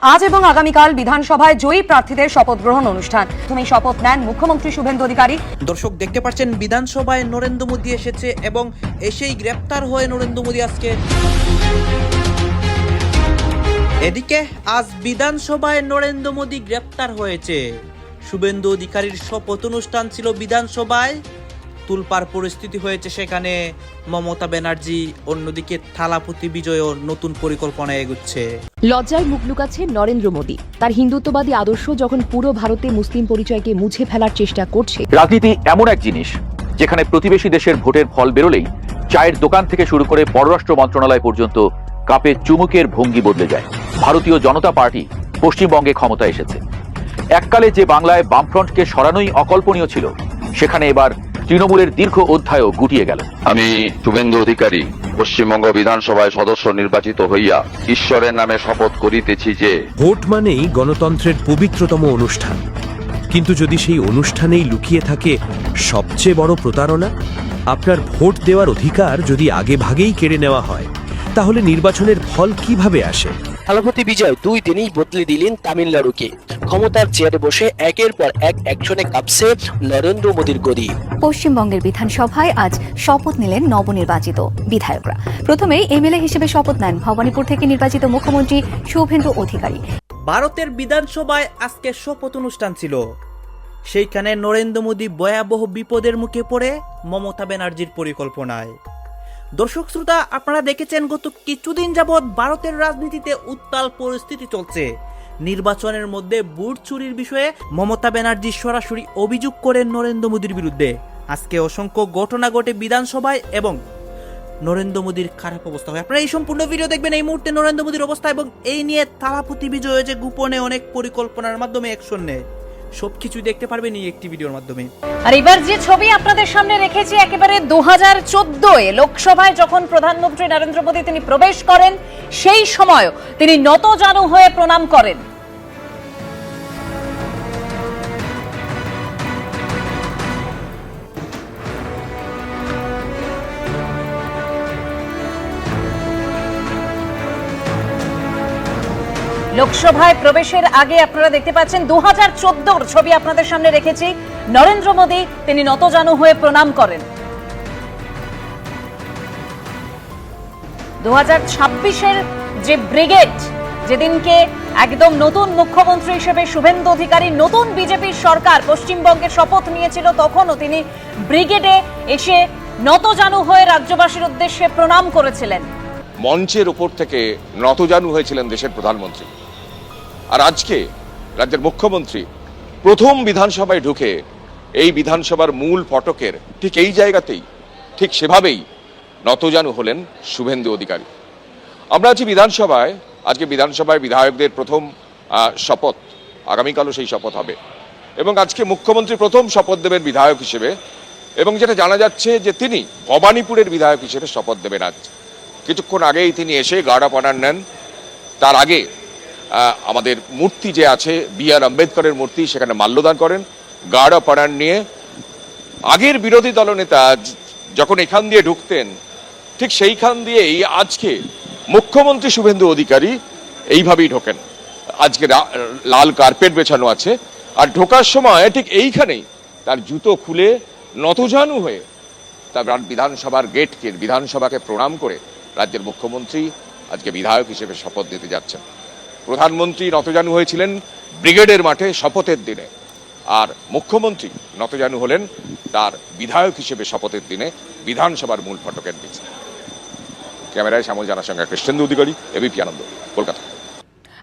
আজ এবং আগামীকাল বিধানসভায় জয়ী প্রার্থীদের শপথ গ্রহণ অনুষ্ঠান। প্রথমেই শপথ নেন মুখ্যমন্ত্রী শুভেন্দু অধিকারী। দর্শক দেখতে পাচ্ছেন বিধানসভায় নরেন্দ্র মোদী এসেছে এবং এসেই গ্রেপ্তার হয়ে নরেন্দ্র মোদী আজকে। এদিকে আজ বিধানসভায় নরেন্দ্র মোদী গ্রেপ্তার হয়েছে। শুভেন্দু অধিকারীর শপথ অনুষ্ঠান ছিল বিধানসভায়, তুলপার পরিস্থিতি হয়েছে সেখানে। মমতা ব্যানার্জি অন্যদিকে থালাপতি বিজয়ও নতুন পরিকল্পনায় এগুচ্ছে। লজ্জায় মুখ লুকাচ্ছে নরেন্দ্র মোদী। তার হিন্দুত্ববাদী আদর্শ যখন পুরো ভারতে মুসলিম পরিচয়কে মুছে ফেলার চেষ্টা করছে। রাজনীতি এমন এক জিনিস যেখানে প্রতিবেশী দেশের ভোটের ফল বেরোলেই চায়ের দোকান থেকে শুরু করে পররাষ্ট্র মন্ত্রণালয় পর্যন্ত কাপে চুমুকের ভঙ্গি বদলে যায়। ভারতীয় জনতা পার্টি পশ্চিমবঙ্গে ক্ষমতা এসেছে। এককালে যে বাংলায় বামফ্রন্টকে সরানোই অকল্পনীয় ছিল, সেখানে এবার তৃণমূলের দীর্ঘ অধ্যায়ও গুটিয়ে গেল। আমি শুভেন্দু অধিকারী পশ্চিমবঙ্গ বিধানসভায় সদস্য নির্বাচিত হইয়া ঈশ্বরের নামে শপথ করিতেছি যে ভোট মানেই গণতন্ত্রের পবিত্রতম অনুষ্ঠান, কিন্তু যদি সেই অনুষ্ঠানেই লুকিয়ে থাকে সবচেয়ে বড় প্রতারণা, আপনার ভোট দেওয়ার অধিকার যদি আগে ভাগেই কেড়ে নেওয়া হয়, তাহলে নির্বাচনের ফল কিভাবে আসে? থালাপতি বিজয় 2 দিনেই বদলে দিলেন তামিলনাড়ুকে। ক্ষমতার চেয়ারে বসে একের পর এক অ্যাকশনে কাঁপছে নরেন্দ্র মোদীর গদি। পশ্চিমবঙ্গের বিধানসভায় আজ শপথ নিলেন নবনির্বাচিত বিধায়করা। প্রথমেই এমএলএ হিসেবে শপথ নেন ভবানীপুর থেকে নির্বাচিত মুখ্যমন্ত্রী শুভেন্দু অধিকারী। ভারতের বিধানসভায় আজকে শপথ অনুষ্ঠান ছিল। সেইখানে নরেন্দ্র মোদী ভয়াবহ বিপদের মুখে পড়ে মমতা ব্যানার্জির পরিকল্পনায়। দর্শক শ্রোতা, আপনারা দেখেছেন গত কিছুদিন যাবৎ ভারতের রাজনীতিতে উত্তাল পরিস্থিতি চলছে। নির্বাচনের মধ্যে ভোট চুরির বিষয়ে মমতা ব্যানার্জি সরাসরি অভিযোগ করেন নরেন্দ্র মোদীর বিরুদ্ধে। আজকে অসংখ্য ঘটনা ঘটে বিধানসভায় এবং নরেন্দ্র মোদীর খারাপ অবস্থা হয়। আপনারা এই সম্পূর্ণ ভিডিও দেখবেন এই মুহূর্তে নরেন্দ্র মোদীর অবস্থা এবং এই নিয়ে থালাপতি বিজয় যে গোপনে অনেক পরিকল্পনার মাধ্যমে অ্যাকশন নেয়, সবকিছু দেখতে পারবেন এই একটি ভিডিওর মাধ্যমে। আর এবার যে ছবি আপনাদের সামনে রেখেছি, একেবারে 2014 লোকসভায় যখন প্রধানমন্ত্রী নরেন্দ্র মোদী তিনি প্রবেশ করেন, সেই সময় তিনি নতজানু হয়ে প্রণাম করেন। লোকসভায় প্রবেশের আগে আপনারা দেখতে পাচ্ছেন 2014 ছবি আপনাদের সামনে রেখেছি। নরেন্দ্র মোদী তিনি নতজানু হয়ে প্রণাম করেন। 2026-এর যে ব্রিগেড, যেদিনকে একদম নতুন মুখ্যমন্ত্রী হিসেবে শুভেন্দু অধিকারী, নতুন বিজেপির সরকার পশ্চিমবঙ্গে শপথ নিয়েছিল, তখনও তিনি ব্রিগেডে এসে নতজানু হয়ে রাজ্যবাসীর উদ্দেশ্যে প্রণাম করেছিলেন। মঞ্চের উপর থেকে নতজানু হয়েছিলেন দেশের প্রধানমন্ত্রী। আর আজকে রাজ্যের মুখ্যমন্ত্রী প্রথম বিধানসভায় ঢুকে এই বিধানসভার মূল ফটকের ঠিক এই জায়গাতেই ঠিক সেভাবেই নতজানু হলেন শুভেন্দু অধিকারী। আমরা আছি বিধানসভায়। আজকে বিধানসভায় বিধায়কদের প্রথম শপথ, আগামীকালও সেই শপথ হবে এবং আজকে মুখ্যমন্ত্রী প্রথম শপথ দেবেন বিধায়ক হিসেবে, এবং যেটা জানা যাচ্ছে যে তিনি ভবানীপুরের বিধায়ক হিসেবে শপথ দেবেন। আজ কিছুক্ষণ আগেই তিনি এসে গার্ড অফ অনার নেন। তার আগে আমাদের মূর্তি যে আছে বি.আর. আম্বেদকরের মূর্তি, সেখানে মাল্যদান করেন। গার্ড অফ অনার নিয়ে আগের বিরোধী দলনেতা যখন এখান দিয়ে ঢুকতেন, ঠিক সেইখান দিয়েই আজকে মুখ্যমন্ত্রী শুভেন্দু অধিকারী এইভাবেই ঢোকেন। আজকে লাল কার্পেট বেছানো আছে, আর ঢোকার সময় ঠিক এইখানেই তার জুতো খুলে নতজানু হয়ে তার বিধানসভার গেটকে, বিধানসভাকে প্রণাম করে রাজ্যের মুখ্যমন্ত্রী আজকে বিধায়ক হিসেবে শপথ নিতে যাচ্ছেন। প্রধানমন্ত্রী নতজানু হয়েছিলেন ব্রিগেডের মাঠে শপথের দিনে, আর মুখ্যমন্ত্রী নতজানু হলেন তার বিধায়ক হিসেবে শপথের দিনে বিধানসভার মূল ফটকের নিচে। ক্যামেরায় শ্যামল জানার সঙ্গে কৃষ্ণেন্দু অধিকারী, এবিপি আনন্দ, কলকাতা।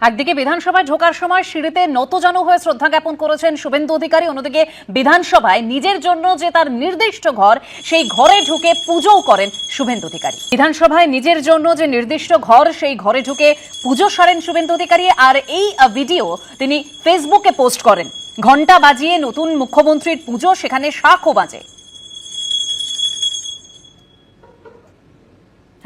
একদিকে বিধানসভায় ঢোকার সময় সিঁড়িতে নতজানু হয়ে শ্রদ্ধা জ্ঞাপন করেছেন শুভেন্দু অধিকারী, অন্যদিকে বিধানসভায় নিজের জন্য যে তার নির্দিষ্ট ঘর, সেই ঘরে ঢুকে পুজোও করেন শুভেন্দু অধিকারী। বিধানসভায় নিজের জন্য যে নির্দিষ্ট ঘর, সেই ঘরে ঢুকে পুজো সারেন শুভেন্দু অধিকারী। আর এই ভিডিও তিনি ফেসবুকে পোস্ট করেন। ঘণ্টা বাজিয়ে নতুন মুখ্যমন্ত্রীর পুজো, সেখানে শাঁখও বাজে।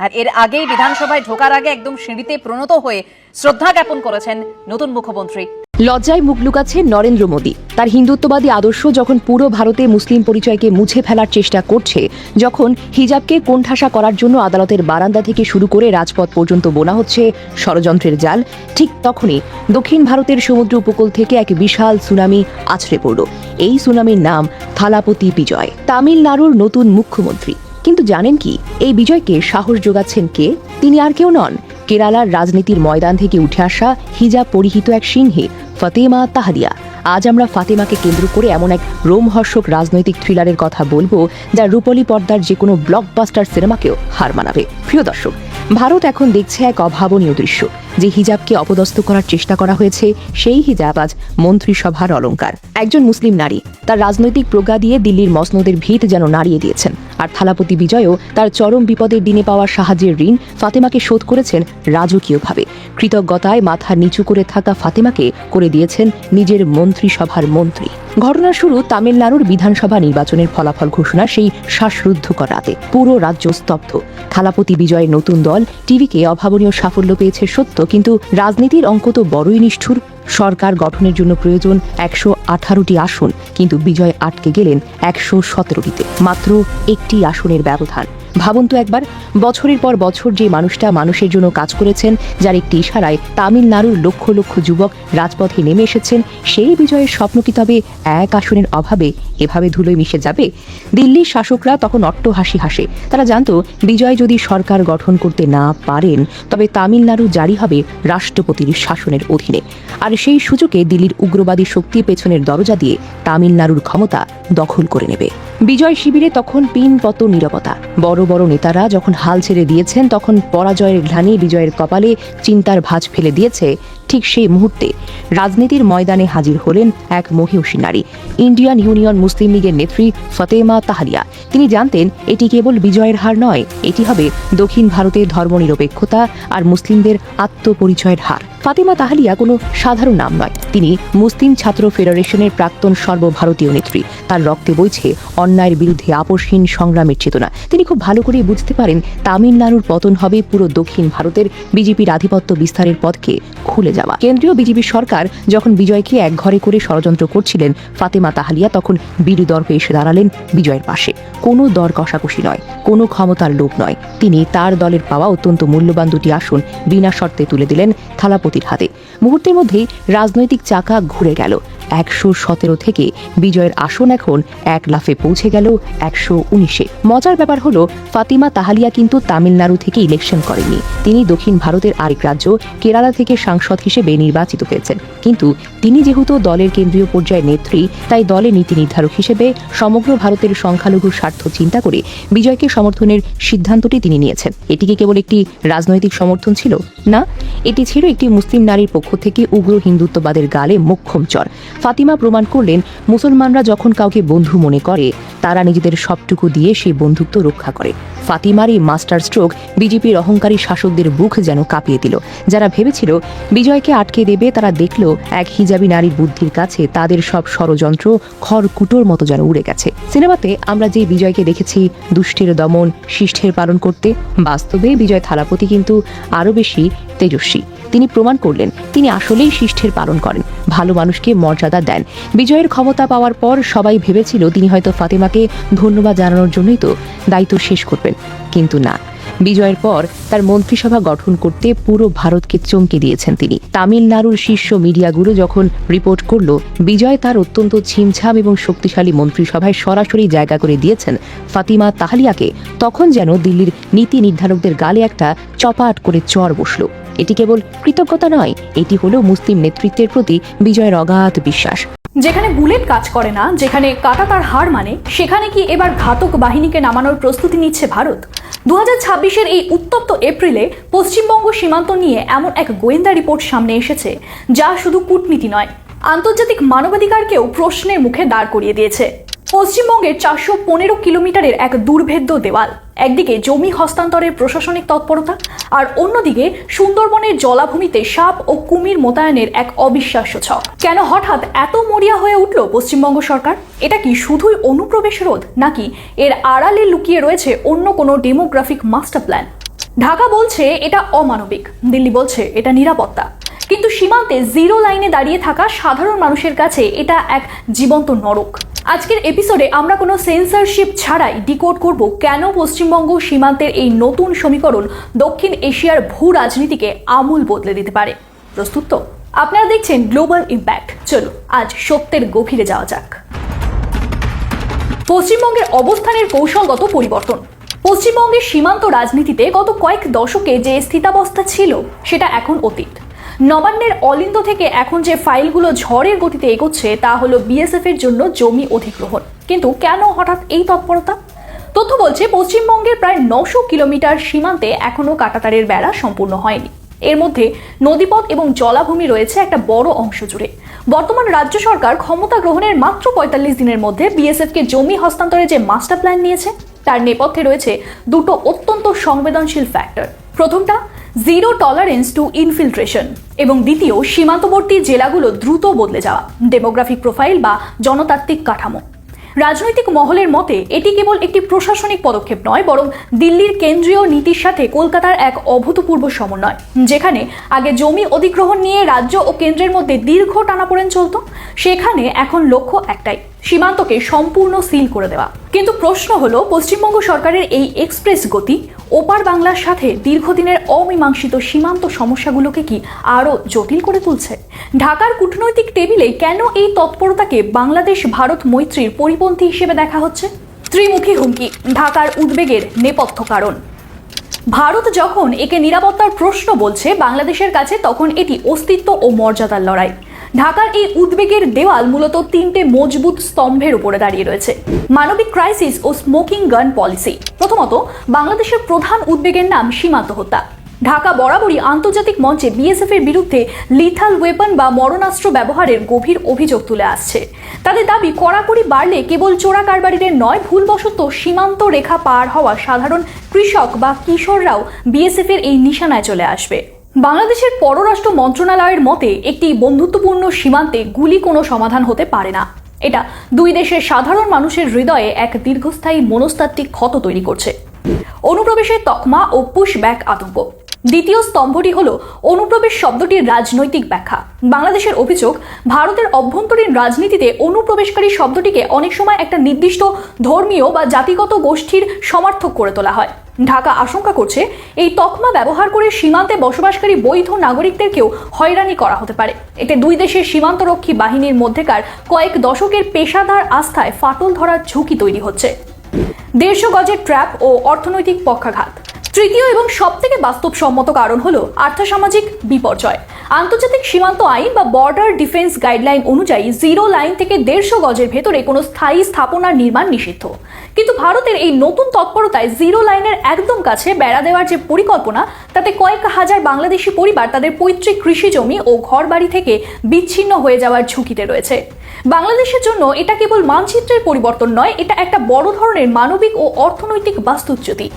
আর এর আগেই বিধানসভায় ঢোকার আগে একদম সিঁড়িতে প্রণত হয়ে শ্রদ্ধা জ্ঞাপন করেছেন নতুন মুখ্যমন্ত্রী। লজ্জায় মুখ লুকাচ্ছেন নরেন্দ্র মোদী। তার হিন্দুত্ববাদী আদর্শ যখন পুরো ভারতে মুসলিম পরিচয়কে মুছে ফেলার চেষ্টা করছে, যখন হিজাবকে কোণঠাসা করার জন্য আদালতের বারান্দা থেকে শুরু করে রাজপথ পর্যন্ত বোনা হচ্ছে ষড়যন্ত্রের জাল, ঠিক তখনই দক্ষিণ ভারতের সমুদ্র উপকূল থেকে এক বিশাল সুনামি আছড়ে পড়ল। এই সুনামির নাম থালাপতি বিজয়, তামিলনাড়ুর নতুন মুখ্যমন্ত্রী। কিন্তু জানেন কি, এই বিজয়কে সাহস যোগাচ্ছেন কে? তিনি আর কেউ নন, কেরালার রাজনীতির ময়দান থেকে উঠে আসা হিজাব পরিহিত এক সিংহে ফাতেমা তাহালিয়া। আজ আমরা ফাতেমাকে কেন্দ্র করে এমন এক রোমহর্ষক রাজনৈতিক থ্রিলারের কথা বলবো, যা রূপলী পর্দার যে কোনো ব্লকবাস্টার সিনেমাকেও হার মানাবে। প্রিয় দর্শক, ভারত এখন দেখছে এক অভাবনীয় দৃশ্য। যে হিজাবকে অপদস্থ করার চেষ্টা করা হয়েছে, সেই হিজাব আজ মন্ত্রিসভার অলংকার। একজন মুসলিম নারী তার রাজনৈতিক প্রজ্ঞা দিয়ে দিল্লির মসনদের ভিত যেন নাড়িয়ে দিয়েছেন। আর থালাপতি বিজয়ও তার চরম বিপদের দিনে পাওয়া সাহায্যের ঋণ ফাতেমাকে শোধ করেছেন রাজকীয়ভাবে। কৃতজ্ঞতায় মাথা নিচু করে থাকা ফাতেমাকে করে দিয়েছেন নিজের মন্ত্রিসভার মন্ত্রী। ঘটনার শুরু তামিলনাড়ুর বিধানসভা নির্বাচনের ফলাফল ঘোষণা সেই শ্বাসরুদ্ধকর রাতে। পুরো রাজ্য স্তব্ধ। থালাপতি বিজয়ের নতুন দল টিভিকে অভাবনীয় সাফল্য পেয়েছে সত্য, কিন্তু রাজনীতির অঙ্ক তো বড়ই নিষ্ঠুর। সরকার গঠনের জন্য প্রয়োজন 118টি আসন, কিন্তু বিজয় আটকে গেলেন 117টিতে। মাত্র একটি আসনের ব্যবধান। ভাবুন তো একবার, বছরের পর বছর যে মানুষটা মানুষের জন্য কাজ করেছেন, যার একটি ইশারায় তামিলনাড়ুর লক্ষ লক্ষ যুবক রাজপথে নেমে এসেছেন, সেই বিজয়ের স্বপ্ন কি তবে এক আসনের অভাবে এভাবে ধুলোয় মিশে যাবে? দিল্লির শাসকরা তখন অট্টহাসি হাসে। তারা জানতো, বিজয় যদি সরকার গঠন করতে না পারেন, তবে তামিলনাড়ু জারি হবে রাষ্ট্রপতির শাসনের অধীনে। আর সেই সুযোগে দিল্লির উগ্রবাদী শক্তি পেছনের দরজা দিয়ে তামিলনাড়ুর ক্ষমতা দখল করে নেবে। বিজয় শিবিরে তখন পিনপত নীরবতা। বড় বড় নেতারা যখন হাল ছেড়ে দিয়েছেন, তখন পরাজয়ের গ্লানি বিজয়ের কপালে চিন্তার ভাঁজ ফেলে দিয়েছে। ঠিক সেই মুহূর্তে রাজনীতির ময়দানে হাজির হলেন এক মহিষী নারী, ইন্ডিয়ান ইউনিয়ন মুসলিম লীগের নেত্রী ফাতেমা তাহালিয়া। তিনি জানতেন, এটি কেবল বিজয়ের হার নয়, এটি হবে দক্ষিণ ভারতের ধর্মনিরপেক্ষতা আর মুসলিমদের আত্মপরিচয়ের হার। ফাতেমা তাহালিয়া কোনো সাধারণ নাম নয়, তিনি মুসলিম ছাত্র ফেডারেশনের প্রাক্তন সর্বভারতীয় নেত্রী। তার রক্তে বইছে অন্যায়ের বিরুদ্ধে আপোষহীন সংগ্রামের চেতনা। তিনি খুব ভালো করে বুঝতে পারেন, তামিলনাড়ুর পতন হবে পুরো দক্ষিণ ভারতের বিজেপির আধিপত্য বিস্তারের পথকে খুলে যাওয়া। কেন্দ্রীয় বিজেপি সরকার যখন বিজয়কে একঘরে করে ষড়যন্ত্র করছিলেন, ফাতেমা তাহালিয়া তখন বীরদর্পে এসে দাঁড়ালেন বিজয়ের পাশে। কোনো দর কষাকষি নয়, কোনো ক্ষমতার লোভ নয়, তিনি তার দলের পাওয়া অত্যন্ত মূল্যবান দুটি আসন বিনা শর্তে তুলে দিলেন থালাপতির হাতে। মুহূর্তের মধ্যেই রাজনৈতিক চাকা ঘুরে গেল। 117 থেকে বিজয়ের আসন এখন এক লাফে পৌঁছে গেল 119-এ। মজার ব্যাপার হলো, ফাতেমা তাহালিয়া কিন্তু তামিলনাড়ু থেকে ইলেকশন করেননি। তিনি দক্ষিণ ভারতের আরেক রাজ্য কেরালা থেকে সাংসদ হিসেবে নির্বাচিত হয়েছেন। কিন্তু তিনি যেহেতু দলের কেন্দ্রীয় পর্যায়ের নেত্রী, তাই দলের নীতি নির্ধারক হিসেবে সমগ্র ভারতের সংখ্যালঘুর স্বার্থ চিন্তা করে বিজয়কে সমর্থনের সিদ্ধান্তটি তিনি নিয়েছেন। এটি কি কেবল একটি রাজনৈতিক সমর্থন ছিল? না, এটি ছিল একটি মুসলিম নারীর পক্ষ থেকে উগ্র হিন্দুত্ববাদের গালে মোক্ষম চর। ফাতিমা প্রমাণ করলেন, মুসলমানরা যখন কাউকে বন্ধু মনে করে, তারা নিজেদের সবটুকু দিয়ে সেই বন্ধুত্ব রক্ষা করে। ফাতিমার এই মাস্টার স্ট্রোক বিজেপির অহংকারী শাসকদের বুক যেন কাঁপিয়ে দিল। যারা ভেবেছিল বিজয়কে আটকে দেবে, তারা দেখল এক হিজাবি নারীর বুদ্ধির কাছে তাদের সব ষড়যন্ত্র খড়কুটোর মতো যেন উড়ে গেছে। সিনেমাতে আমরা যে বিজয়কে দেখেছি দুষ্টের দমন, শিষ্টের পালন করতে, বাস্তবে বিজয় থালাপতি কিন্তু আরো বেশি তেজস্বী। তিনি প্রমাণ করলেন তিনি আসলেই শিষ্টের পালন করেন, ভালো মানুষকে মর্যাদা দেন। বিজয়ের ক্ষমতা পাওয়ার পর সবাই ভেবেছিল তিনি হয়তো ফাতেমাকে ধন্যবাদ জানানোর জন্যই তো দায়িত্ব শেষ করবেন, কিন্তু না। বিজয়ের পর তার মন্ত্রিসভা গঠন করতে পুরো ভারতকে চমকে দিয়েছেন তিনি। তামিলনাড়ুর শীর্ষ মিডিয়াগুলো যখন রিপোর্ট করলো বিজয় তার অত্যন্ত ছিমছাম এবং শক্তিশালী মন্ত্রিসভায় সরাসরি জায়গা করে দিয়েছেন ফাতিমা তাহালিয়াকে, তখন যেন দিল্লির নীতি নির্ধারকদের গালে একটা চপাট করে চর বসল। এটি কেবল কৃতজ্ঞতা নয়, এটি হলো মুসলিম নেতৃত্বের প্রতি বিজয়ের অগাধ বিশ্বাস। যেখানে বুলেট কাজ করে না, যেখানে কাটা তার হার মানে, সেখানে কি এবার ঘাতক বাহিনীকে নামানোর প্রস্তুতি নিচ্ছে ভারত? 2026-এর এই উত্তপ্ত এপ্রিলে পশ্চিমবঙ্গ সীমান্ত নিয়ে এমন এক গোয়েন্দা রিপোর্ট সামনে এসেছে, যা শুধু কূটনীতি নয়, আন্তর্জাতিক মানবাধিকারকেও প্রশ্নের মুখে দাঁড় করিয়ে দিয়েছে। পশ্চিমবঙ্গের 415 কিলোমিটারের এক দুর্ভেদ্য দেওয়াল, একদিকে জমি হস্তান্তরের প্রশাসনিক তৎপরতা, আর অন্যদিকে সুন্দরবনের জলাভূমিতে সাপ ও কুমির মোতায়েনের এক অবিশ্বাস্য ছক। কেন হঠাৎ এত মরিয়া হয়ে উঠল পশ্চিমবঙ্গ সরকার? এটা কি শুধুই অনুপ্রবেশ রোধ, নাকি এর আড়ালে লুকিয়ে রয়েছে অন্য কোনো ডেমোগ্রাফিক মাস্টার প্ল্যান? ঢাকা বলছে এটা অমানবিক, দিল্লি বলছে এটা নিরাপত্তা, কিন্তু সীমান্তে জিরো লাইনে দাঁড়িয়ে থাকা সাধারণ মানুষের কাছে এটা এক জীবন্ত নরক। আজকের এপিসোডে আমরা কোনো সেন্সরশিপ ছাড়াই ডিকোড করব কেন পশ্চিমবঙ্গ সীমান্তের এই নতুন সমীকরণ দক্ষিণ এশিয়ার ভূ রাজনীতিকে আমূল বদলে দিতে পারে। প্রস্তুত তো? আপনারা দেখছেন গ্লোবাল ইম্প্যাক্ট। চলো আজ সত্যের গভীরে যাওয়া যাক। পশ্চিমবঙ্গের অবস্থানের কৌশলগত পরিবর্তন। পশ্চিমবঙ্গের সীমান্ত রাজনীতিতে গত কয়েক দশকে যে স্থিতাবস্থা ছিল সেটা এখন অতীত। নবান্নের অলিন্দ থেকে এখন যে ফাইলগুলো ঝড়ের গতিতে এগোচ্ছে তা হলো বিএসএফ এর জন্য জমি অধিগ্রহণ। কিন্তু কেন হঠাৎ এই তৎপরতা? তথ্য বলছে পশ্চিমবঙ্গের প্রায় 900 কিলোমিটার সীমান্তে এখনো কাঁটাতারের বেড়া সম্পূর্ণ হয়নি। এর মধ্যে নদীপথ এবং জলাভূমি রয়েছে একটা বড় অংশ জুড়ে। বর্তমান রাজ্য সরকার ক্ষমতা গ্রহণের মাত্র 45 দিনের মধ্যে বিএসএফ কে জমি হস্তান্তরের যে মাস্টার প্ল্যান নিয়েছে তার নেপথ্যে রয়েছে দুটো অত্যন্ত সংবেদনশীল ফ্যাক্টর। প্রথমটা জিরো টলারেন্স টু ইনফিল্ট্রেশন এবং দ্বিতীয় সীমান্তবর্তী জেলাগুলো দ্রুত বদলে যাওয়া ডেমোগ্রাফিক প্রোফাইল বা জনতাত্ত্বিক কাঠামো। রাজনৈতিক মহলের মতে এটি কেবল একটি প্রশাসনিক পদক্ষেপ নয়, বরং দিল্লির কেন্দ্রীয় নীতির সাথে কলকাতার এক অভূতপূর্ব সমন্বয়। যেখানে আগে জমি অধিগ্রহণ নিয়ে রাজ্য ও কেন্দ্রের মধ্যে দীর্ঘ টানাপোড়েন চলত, সেখানে এখন লক্ষ্য একটাই, সীমান্তকে সম্পূর্ণ সিল করে দেওয়া। কিন্তু প্রশ্ন হলো, পশ্চিমবঙ্গ সরকারের এই এক্সপ্রেস গতি ওপার বাংলার সাথে দীর্ঘদিনের অমীমাংসিত সীমান্ত সমস্যাগুলোকে কি আরও জটিল করে তুলছে? ঢাকার কূটনৈতিক টেবিলে কেন এই তৎপরতাকে বাংলাদেশ ভারত মৈত্রীর পরিপন্থী হিসেবে দেখা হচ্ছে? ত্রিমুখী হুমকি, ঢাকার উদ্বেগের নেপথ্য কারণ। ভারত যখন একে নিরাপত্তার প্রশ্ন বলছে বাংলাদেশের কাছে, তখন এটি অস্তিত্ব ও মর্যাদার লড়াই। ঢাকার এই উদ্বেগের দেওয়াল মূলত তিনটে মজবুত স্তম্ভের উপরে দাঁড়িয়ে রয়েছে: মানবিক ক্রাইসিস ও স্মোকিং গান পলিসি। প্রথমত, বাংলাদেশের প্রধান উদ্বেগের নাম সীমান্ত হত্যা। ঢাকা বরাবরই আন্তর্জাতিক মঞ্চে বিএসএফ এর বিরুদ্ধে লিথাল ওয়েপন বা মরণাস্ত্র ব্যবহারের গভীর অভিযোগ তুলে আসছে। তাদের দাবি, কড়াকড়ি বাড়লে কেবল চোরা কারবারিদের নয়, ভুলবশত সীমান্ত রেখা পার হওয়া সাধারণ কৃষক বা কিশোররাও বিএসএফ এর এই নিশানায় চলে আসবে। বাংলাদেশের পররাষ্ট্র মন্ত্রণালয়ের মতে একটি বন্ধুত্বপূর্ণ সীমান্তে গুলি কোনো সমাধান হতে পারে না। এটা দুই দেশের সাধারণ মানুষের হৃদয়ে এক দীর্ঘস্থায়ী মনস্তাত্ত্বিক ক্ষত তৈরি করছে। অনুপ্রবেশের তকমা ও পুশব্যাক আতঙ্ক। দ্বিতীয় স্তম্ভটি হলো অনুপ্রবেশ শব্দটির রাজনৈতিক ব্যাখ্যা। বাংলাদেশের অভিযোগ, ভারতের অভ্যন্তরীণ রাজনীতিতে অনুপ্রবেশকারী শব্দটিকে অনেক সময় একটা নির্দিষ্ট ধর্মীয় বা জাতিগত গোষ্ঠীর সমর্থক করে তোলা হয়। ঢাকা আশঙ্কা করছে এই তকমা ব্যবহার করে সীমান্তে বসবাসকারী বৈধ নাগরিকদেরকেও হয়রানি করা হতে পারে। এতে দুই দেশের সীমান্তরক্ষী বাহিনীর মধ্যেকার কয়েক দশকের পেশাদার আস্থায় ফাটল ধরার ঝুঁকি তৈরি হচ্ছে। 150 গজের ট্র্যাপ ও অর্থনৈতিক পক্ষাঘাত। তৃতীয় এবং সবথেকে বাস্তবসম্মত কারণ হলো আর্থসামাজিক বিপর্যয়। আন্তর্জাতিক সীমান্ত আইন বা বর্ডার ডিফেন্স গাইডলাইন অনুযায়ী জিরো লাইন থেকে 150 গজের ভেতরে কোনো স্থায়ী স্থাপনার নির্মাণ নিষিদ্ধ। কিন্তু ভারতের এই নতুন তৎপরতায় জিরো লাইনের একদম কাছে বেড়া দেওয়ার যে পরিকল্পনা, তাতে কয়েক হাজার বাংলাদেশি পরিবার তাদের পৈতৃক কৃষি জমি ও ঘরবাড়ি থেকে বিচ্ছিন্ন হয়ে যাওয়ার ঝুঁকিতে রয়েছে। বাংলাদেশের জন্য এটা কেবল মানচিত্রের পরিবর্তন নয়, এটা একটা বড় ধরনের মানবিক ও অর্থনৈতিক বাস্তুচ্যুতি।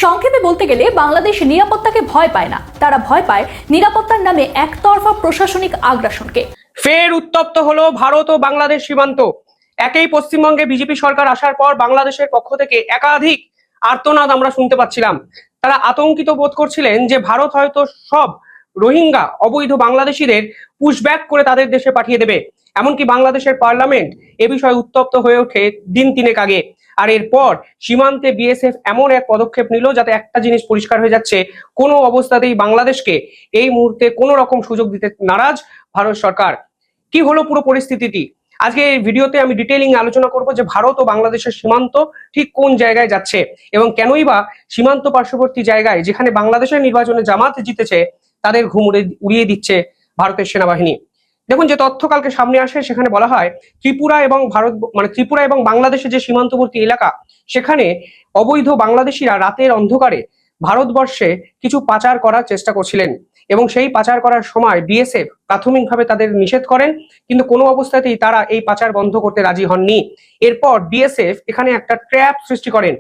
সংক্ষেপে বলতে গেলে, বাংলাদেশ নিরাপত্তাকে ভয় পায় না, তারা ভয় পায় নিরাপত্তার নামে একতরফা প্রশাসনিক আগ্রাসনকে। ফের উত্তপ্ত হলো ভারত ও বাংলাদেশ সীমান্ত। একই পশ্চিমবঙ্গে বিজেপি সরকার আসার পর বাংলাদেশের পক্ষ থেকে একাধিক আর্তনাদ আমরা শুনতে পাচ্ছিলাম। তারা আতঙ্কিত বোধ করছিলেন যে ভারত হয়তো সব রোহিঙ্গা অবৈধ বাংলাদেশিদের পুশব্যাক করে তাদের দেশে পাঠিয়ে দেবে। এমনকি বাংলাদেশের পার্লামেন্ট এ বিষয়ে উত্তপ্ত হয়ে ওঠে দিন তিনেক আগে। আর এরপর সীমান্তে বিএসএফ এমন এক পদক্ষেপ নিল যাতে একটা জিনিস পরিষ্কার হয়ে যাচ্ছে, কোনো অবস্থাতেই বাংলাদেশকে এই মুহূর্তে কোনো রকম সুযোগ দিতে নারাজ ভারত সরকার। কি হলো পুরো পরিস্থিতিটি? আজকে এই ভিডিওতে আমি ডিটেইলিং আলোচনা করব যে ভারত ও বাংলাদেশের সীমান্ত ঠিক কোন জায়গায় যাচ্ছে এবং কেনই বা সীমান্ত পার্শ্ববর্তী জায়গায়, যেখানে বাংলাদেশের নির্বাচনে জামাত জিতেছে, তাদের ঘুম উড়িয়ে দিচ্ছে ভারতের সেনাবাহিনী। দেখুন, যে তথ্য কালকে সামনে আসে সেখানে বলা হয় ত্রিপুরা এবং বাংলাদেশের যে সীমান্তবর্তী এলাকা, সেখানে অবৈধ বাংলাদেশিরা রাতের অন্ধকারে ভারতবর্ষে কিছু পাচার করার চেষ্টা করছিলেন এবং সেই পাচার করার সময় বিএসএফ প্রাথমিকভাবে তাদের নিষেধ করেন, কিন্তু কোনো অবস্থাতেই তারা এই পাচার বন্ধ করতে রাজি হননি। এরপর বিএসএফ এখানে একটা ট্র্যাপ সৃষ্টি করেন।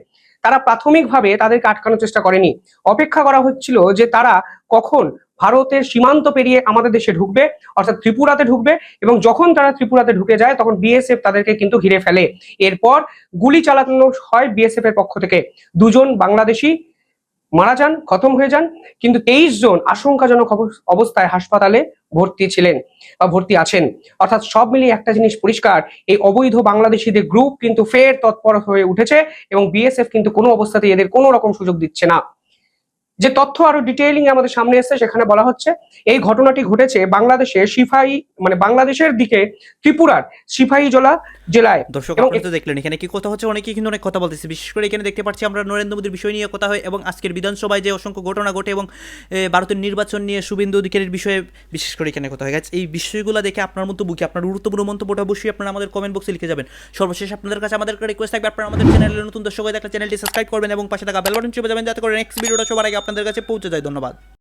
তারা প্রাথমিকভাবে তাদেরকে আটকানোর চেষ্টা করেনি, অপেক্ষা করা হচ্ছিল যে তারা কখন ভারতের সীমান্ত পেরিয়ে আমাদের দেশে ঢুকবে, অর্থাৎ ত্রিপুরাতে ঢুকবে, এবং যখন তারা ত্রিপুরাতে ঢুকে যায় তখন বিএসএফ তাদেরকে কিন্তু ঘিরে ফেলে। এরপর গুলি চালানো হয় বিএসএফ এর পক্ষ থেকে। দুজন বাংলাদেশি মারা যান, খতম হয়ে যান, কিন্তু 23 জন আশঙ্কাজনক অবস্থায় হাসপাতালে ভর্তি ছিলেন বা ভর্তি আছেন। অর্থাৎ সব মিলিয়ে একটা জিনিস পরিষ্কার, এই অবৈধ বাংলাদেশিদের গ্রুপ কিন্তু ফের তৎপর হয়ে উঠেছে এবং বিএসএফ কিন্তু কোনো অবস্থাতেই এদের কোনো রকম সুযোগ দিচ্ছে না। যে তথ্য আরো ডিটেইলিং আমাদের সামনে এসেছে, সেখানে বলা হচ্ছে এই ঘটনাটি ঘটেছে বাংলাদেশের বাংলাদেশের দিকে ত্রিপুরার সিপাহীজলা জেলায়। দর্শক এবং আপনারা তো দেখলেন এখানে কি কথা হচ্ছে, অনেকেই কিন্তু অনেক কথা বলতেছে। বিশেষ করে এখানে দেখতে পাচ্ছি আমরা নরেন্দ্র মোদীর বিষয় নিয়ে কথা হয় এবং আজকের বিধানসভায় যে অসংখ্য ঘটনা ঘটে এবং ভারতের নির্বাচন নিয়ে শুভেন্দু অধিকারীর বিষয়ে বিশেষ করে এখানে কথা হয়ে গেছে। এই বিষয়গুলো দেখে আপনার মন্তব্য কি, আপনার গুরুত্বপূর্ণ মন্তব্যটা অবশ্যই আপনারা আমাদের কমেন্ট বক্সে লিখে যাবেন। সর্বশেষ আপনাদের কাছে আমাদের রিকোয়েস্ট থাকবে, আপনারা আমাদের চ্যানেলের নতুন দর্শক হয়ে থাকলে চ্যানেলটি সাবস্ক্রাইব করবেন এবং পাশে থাকা বেল বাটন চেপে যাবেন যাতে করে নেক্সট ভিডিওটা সবার আগে আপনাদের কাছে পৌঁছে যায়। ধন্যবাদ।